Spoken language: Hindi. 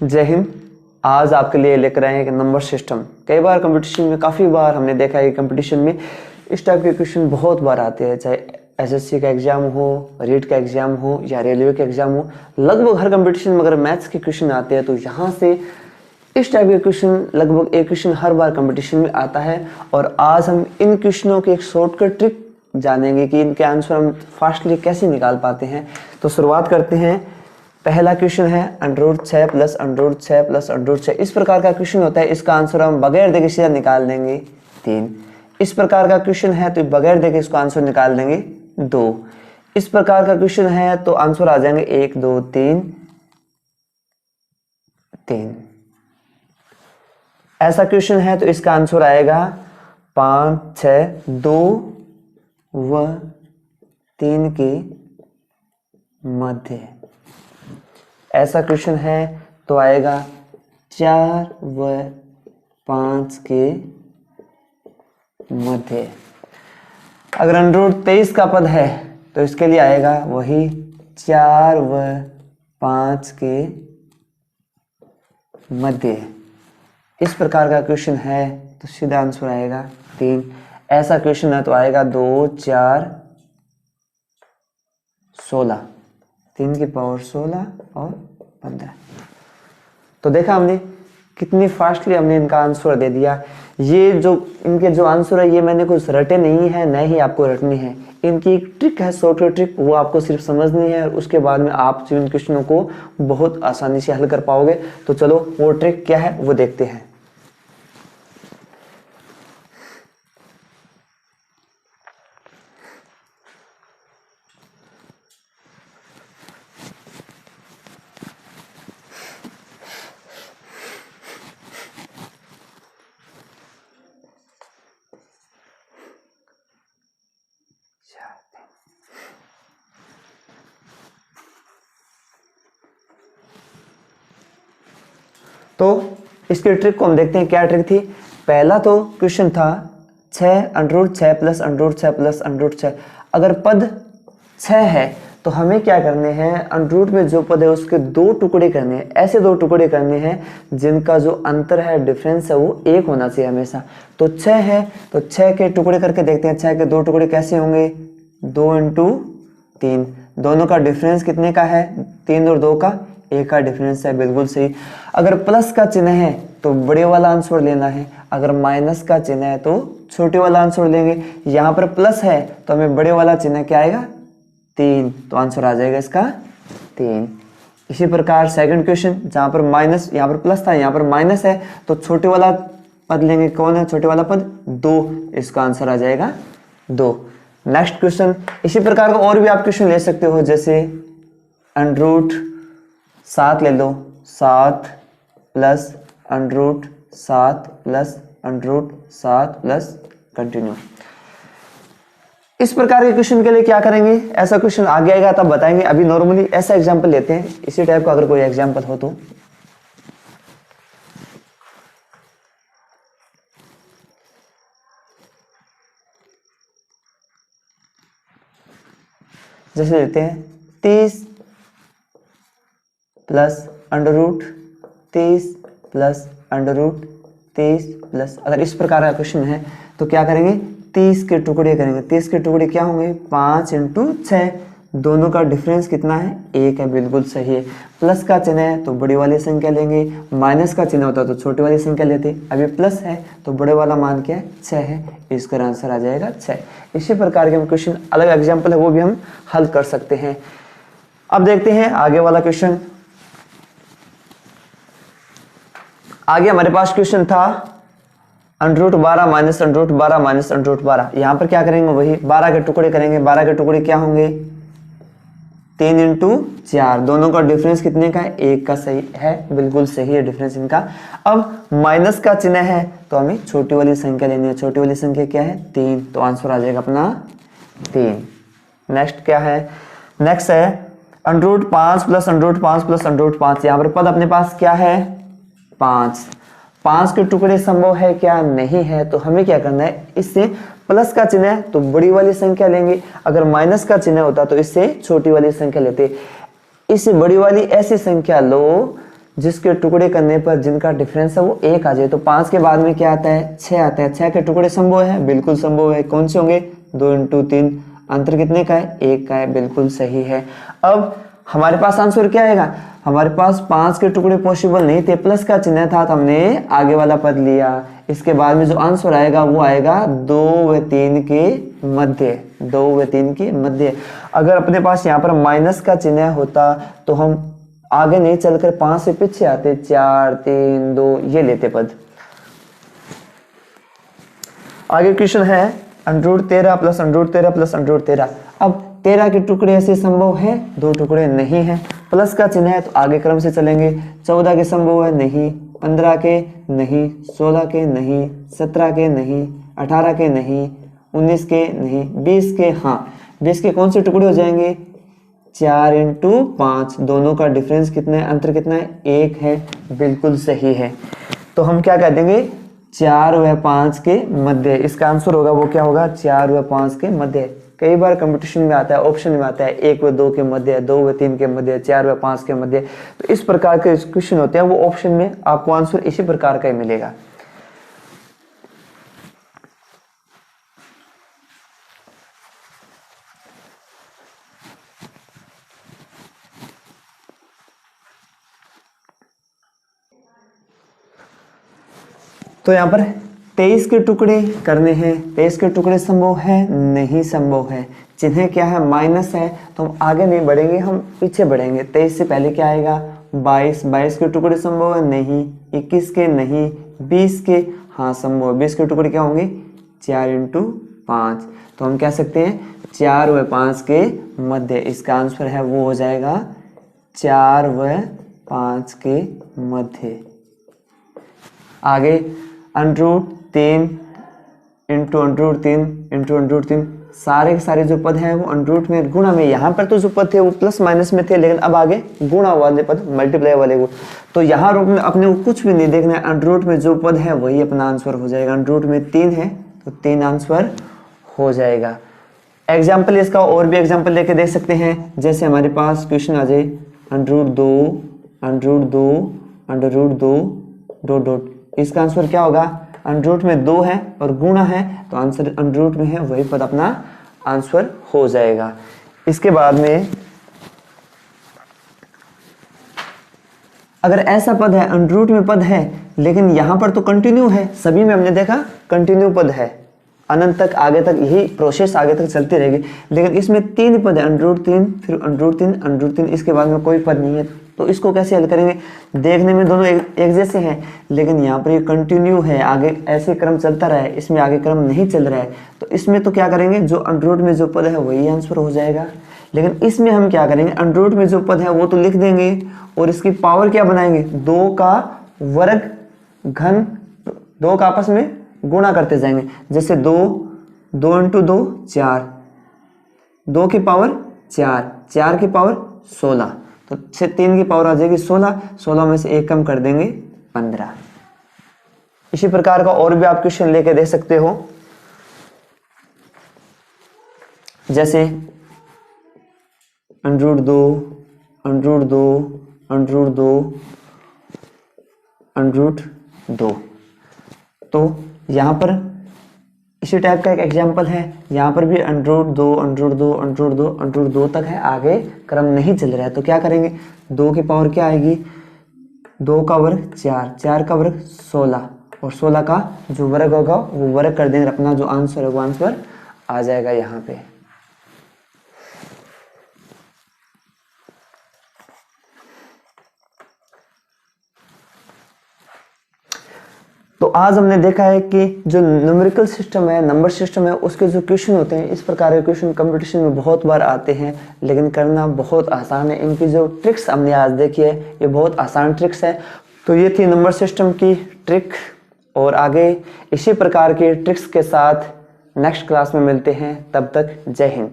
जय हिंद। आज आपके लिए लेकर आए हैं कि नंबर सिस्टम। कई बार कंपटीशन में काफ़ी बार हमने देखा है कि कंपटीशन में इस टाइप के क्वेश्चन बहुत बार आते हैं, चाहे एसएससी का एग्जाम हो, रीट का एग्जाम हो या रेलवे का एग्जाम हो। लगभग हर कंपटीशन में अगर मैथ्स के क्वेश्चन आते हैं तो यहाँ से इस टाइप के क्वेश्चन लगभग एक क्वेश्चन हर बार कंपटीशन में आता है। और आज हम इन क्वेश्चनों की एक शॉर्टकट ट्रिक जानेंगे कि इनके आंसर हम फास्टली कैसे निकाल पाते हैं। तो शुरुआत करते हैं। पहला क्वेश्चन है √6 प्लस √6 प्लस √6। इस प्रकार का क्वेश्चन होता है, इसका आंसर हम बगैर देखे सीधा निकाल देंगे 3। इस प्रकार का क्वेश्चन है तो बगैर देखे इसको आंसर निकाल देंगे 2। इस प्रकार का क्वेश्चन है तो आंसर आ जाएंगे 1 2 3 3। ऐसा क्वेश्चन है तो इसका आंसर आएगा 5 6 2 व 3 के मध्य। ऐसा क्वेश्चन है तो आएगा 4 व 5 के मध्य। अगर √23 का पद है तो इसके लिए आएगा वही 4 व 5 के मध्य। इस प्रकार का क्वेश्चन है तो सीधा आंसर आएगा 3। ऐसा क्वेश्चन है तो आएगा 2 4 16, 3 की पावर 16 और 15। तो देखा हमने कितनी फास्टली हमने इनका आंसर दे दिया। ये जो इनके जो आंसर है ये मैंने कुछ रटे नहीं है, न ही आपको रटनी है। इनकी एक ट्रिक है, शॉर्टकट ट्रिक, वो आपको सिर्फ समझनी है और उसके बाद में आप इन क्वेश्चनों को बहुत आसानी से हल कर पाओगे। तो चलो वो ट्रिक क्या है वो देखते हैं। तो इसकी ट्रिक को हम देखते हैं क्या ट्रिक थी। पहला तो क्वेश्चन था 6 √6 प्लस √6 प्लस √6। अगर पद 6 है तो हमें क्या करने हैं, अंडरूट में जो पद है उसके 2 टुकड़े करने हैं। ऐसे 2 टुकड़े करने हैं जिनका जो अंतर है, डिफरेंस है, वो 1 होना चाहिए हमेशा। तो 6 है तो 6 के टुकड़े करके देखते हैं। 6 के 2 टुकड़े कैसे होंगे, 2 × 3। दोनों का डिफरेंस कितने का है, 3 और 2 का 1 का डिफरेंस है, बिल्कुल सही। अगर प्लस का चिन्ह है तो बड़े वाला आंसर लेना है, अगर माइनस का चिन्ह है तो छोटे वाला आंसर लेंगे। यहाँ पर प्लस है तो हमें बड़े वाला चिन्ह क्या आएगा, 3, तो आंसर आ जाएगा इसका 3। इसी प्रकार सेकंड क्वेश्चन, जहाँ पर माइनस, यहाँ पर प्लस था, यहाँ पर माइनस है, तो छोटे वाला पद लेंगे। कौन है छोटे वाला पद, 2, इसका आंसर आ जाएगा 2। नेक्स्ट क्वेश्चन, इसी प्रकार का और भी आप क्वेश्चन ले सकते हो, जैसे √7 ले लो, 7 प्लस √7 प्लस √7 प्लस कंटिन्यू। इस प्रकार के क्वेश्चन के लिए क्या करेंगे, ऐसा क्वेश्चन आगे आएगा तब बताएंगे। अभी नॉर्मली ऐसा एग्जांपल लेते हैं, इसी टाइप का अगर कोई एग्जांपल हो तो। जैसे लेते हैं 30 प्लस √30 प्लस √30 प्लस। अगर इस प्रकार का क्वेश्चन है तो क्या करेंगे, 30 के टुकड़े करेंगे। 30 के टुकड़े क्या होंगे, 5 × 6। दोनों का डिफरेंस कितना है, 1 है, बिल्कुल सही है। प्लस का चिन्ह है तो बड़ी वाली संख्या लेंगे, माइनस का चिन्ह होता तो छोटी वाली संख्या लेते। अभी प्लस है तो बड़े वाला मान क्या है, 6 है, इसका आंसर आ जाएगा 6। इसी प्रकार के हम क्वेश्चन, अलग एग्जाम्पल है वो भी हम हल कर सकते हैं। अब देखते हैं आगे वाला क्वेश्चन। आगे हमारे पास क्वेश्चन था √12 माइनस √12 माइनस √12। यहाँ पर क्या करेंगे, वही 12 के टुकड़े करेंगे। 12 के टुकड़े क्या होंगे, 3 × 4। दोनों का डिफरेंस कितने का है, 1 का, सही है, बिल्कुल सही है डिफरेंस इनका। अब माइनस का चिन्ह है तो हमें छोटी वाली संख्या लेनी है। छोटी वाली संख्या क्या है, 3, तो आंसर आ जाएगा अपना 3। नेक्स्ट क्या है, नेक्स्ट है √5 प्लस √5 प्लस √5। यहाँ पर पद अपने पास क्या है, 5। 5 के टुकड़े संभव है क्या, नहीं है, तो हमें क्या करना है, इससे प्लस का चिन्ह है तो बड़ी वाली संख्या लेंगे, अगर माइनस का चिन्ह होता तो इससे छोटी वाली संख्या लेते। इससे बड़ी वाली ऐसी संख्या लो जिसके टुकड़े करने पर जिनका डिफरेंस है वो 1 आ जाए। तो 5 के बाद में क्या आता है, 6 आता है। 6 के टुकड़े संभव है, बिल्कुल संभव है। कौन से होंगे, 2 × 3, अंतर कितने का है, 1 का है, बिल्कुल सही है। अब हमारे पास आंसर क्या आएगा, हमारे पास 5 के टुकड़े पॉसिबल नहीं थे, प्लस का चिन्ह था तो हमने आगे वाला पद लिया। इसके बाद में जो आंसर आएगा वो आएगा 2 व 3 के मध्य, 2 व 3 के मध्य। अगर अपने पास यहाँ पर माइनस का चिन्ह होता तो हम आगे नहीं चलकर 5 से पीछे आते, 4 3 2 ये लेते पद। आगे क्वेश्चन है √13 + √13 + √13। अब 13 के टुकड़े ऐसे संभव है, 2 टुकड़े नहीं है, प्लस का चिन्ह है तो आगे क्रम से चलेंगे। 14 के संभव है, नहीं। 15 के नहीं, 16 के नहीं, 17 के नहीं, 18 के नहीं, 19 के नहीं, 20 के हाँ। 20 के कौन से टुकड़े हो जाएंगे, 4 × 5, दोनों का डिफरेंस कितना है, अंतर कितना है, 1 है, बिल्कुल सही है। तो हम क्या कह देंगे, 4 व 5 के मध्य। इसका आंसर होगा वो क्या होगा, 4 व 5 के मध्य। कई बार कंपटीशन में आता है, ऑप्शन में आता है 1 व 2 के मध्य, 2 व 3 के मध्य, 4 व 5 के मध्य। तो इस प्रकार के क्वेश्चन होते हैं, वो ऑप्शन में आपको आंसर इसी प्रकार का ही मिलेगा। तो यहाँ पर 23 के टुकड़े करने हैं, 23 के टुकड़े संभव है, नहीं संभव है। चिन्ह क्या है, माइनस है, तो हम आगे नहीं बढ़ेंगे, हम पीछे बढ़ेंगे। 23 से पहले क्या आएगा, 22, 22 के टुकड़े संभव है, नहीं। 21 के नहीं, 20 के हाँ संभव है। 20 के टुकड़े क्या होंगे, 4 × 5। तो हम कह सकते हैं 4 व 5 के मध्य। इसका आंसर है वो हो जाएगा 4 व 5 के मध्य। आगे √3 × √3 सारे के सारे जो पद हैं वो √ में गुणा में। यहाँ पर तो जो पद थे वो प्लस माइनस में थे, लेकिन अब आगे गुणा वाले पद, मल्टीप्लाई वाले गुण। तो यहाँ रूप में अपने को कुछ भी नहीं देखना है, √ में जो पद है वही अपना आंसर हो जाएगा। √ में 3 है तो 3 आंसर हो जाएगा। एग्जाम्पल इसका और भी एग्जाम्पल लेके देख सकते हैं। जैसे हमारे पास क्वेश्चन आ जाए √2 इसका आंसर क्या होगा, √ में 2 है और गुणा है तो आंसर √ में है, वही पद अपना आंसर हो जाएगा। इसके बाद में अगर ऐसा पद है, √ में पद है लेकिन यहां पर तो कंटिन्यू है, सभी में हमने देखा कंटिन्यू पद है, अनंत तक आगे तक यही प्रोसेस आगे तक चलती रहेगी। लेकिन इसमें 3 पद है, √3 फिर √3 इसके बाद में कोई पद नहीं है, तो इसको कैसे हल करेंगे। देखने में दोनों एक जैसे हैं, लेकिन यहाँ पर ये कंटिन्यू है, आगे ऐसे क्रम चलता रहा है, इसमें आगे क्रम नहीं चल रहा है। तो इसमें तो क्या करेंगे, जो √ में जो पद है वही आंसर हो जाएगा। लेकिन इसमें हम क्या करेंगे, √ में जो पद है वो तो लिख देंगे और इसकी पावर क्या बनाएंगे, 2 का वर्ग घन, 2 का आपस में गुणा करते जाएंगे। जैसे 2 × 2 4, 2 की पावर 4, 4 की पावर 16, तो 3 की पावर आ जाएगी 16, 16 में से 1 कम कर देंगे 15। इसी प्रकार का और भी आप क्वेश्चन लेके दे सकते हो। जैसे √2 तो यहाँ पर इसी टाइप का एक एग्जाम्पल है। यहाँ पर भी √2 तक है, आगे क्रम नहीं चल रहा है। तो क्या करेंगे, 2 की पावर क्या आएगी, 2 का वर्ग 4, 4 का वर्ग 16 और 16 का जो वर्ग होगा वो वर्ग कर देंगे, अपना जो आंसर है वो आंसर आ जाएगा यहाँ पे। तो आज हमने देखा है कि जो न्यूमेरिकल सिस्टम है, नंबर सिस्टम है, उसके जो क्वेश्चन होते हैं, इस प्रकार के क्वेश्चन कंपटीशन में बहुत बार आते हैं, लेकिन करना बहुत आसान है। इनकी जो ट्रिक्स हमने आज देखी है ये बहुत आसान ट्रिक्स है। तो ये थी नंबर सिस्टम की ट्रिक, और आगे इसी प्रकार के ट्रिक्स के साथ नेक्स्ट क्लास में मिलते हैं। तब तक जय हिंद।